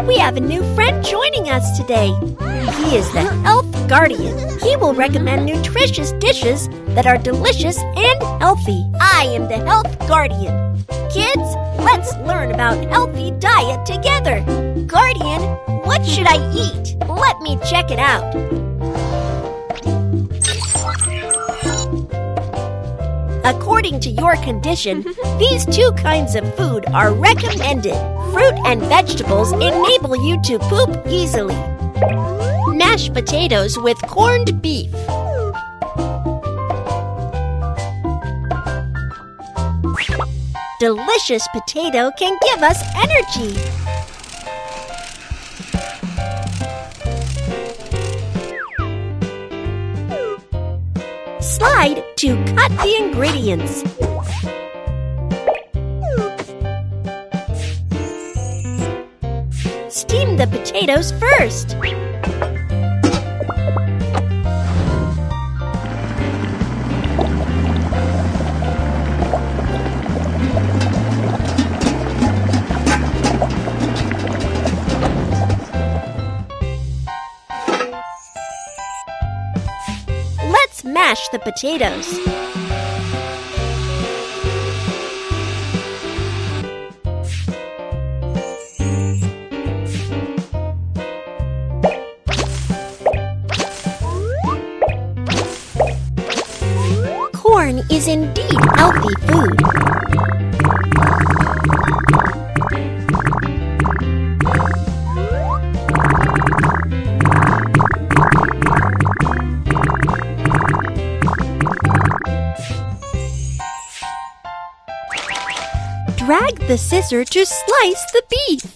We have a new friend joining us today. He is the Health Guardian. He will recommend nutritious dishes that are delicious and healthy. I am the Health Guardian. Kids, let's learn about healthy diet together. Guardian, what should I eat? Let me check it out. According to your condition, these two kinds of food are recommended. Fruit and vegetables enable you to poop easily. Mashed potatoes with corned beef. Delicious potato can give us energy. Slide to cut the ingredients. Steam the potatoes first. Let's mash the potatoes. Corn is indeed healthy food. Drag the scissor to slice the beef.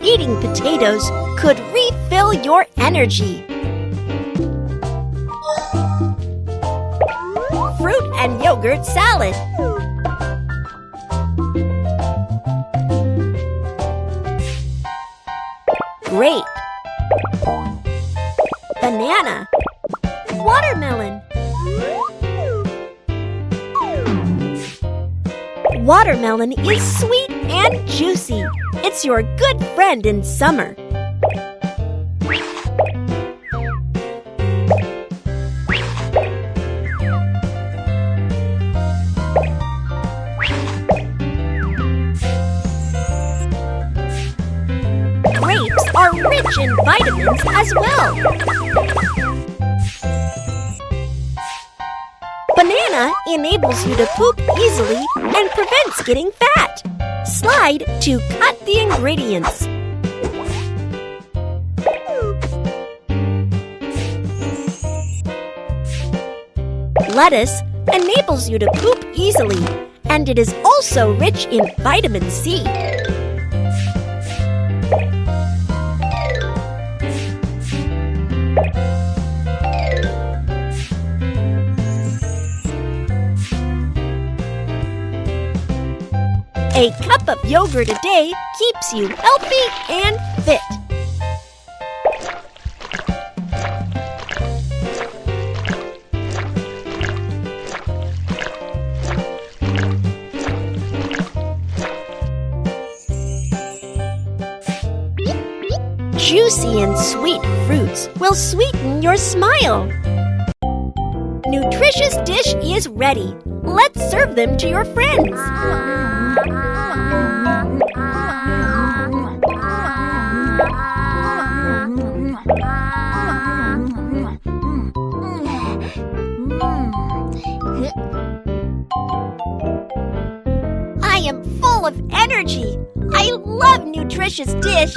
Eating potatoes could refill your energy. Fruit and yogurt salad. Grape. Banana. Watermelon. Watermelon is sweet and juicy. It's your good friend in summer. Grapes are rich in vitamins as well. Banana enables you to poop easily and prevents getting fat. Slide to cut the ingredients. Lettuce enables you to poop easily, and it is also rich in vitamin C. A cup of yogurt a day keeps you healthy and fit. Juicy and sweet fruits will sweeten your smile. Nutritious dish is ready. Let's serve them to your friends. I am full of energy. I love nutritious dish.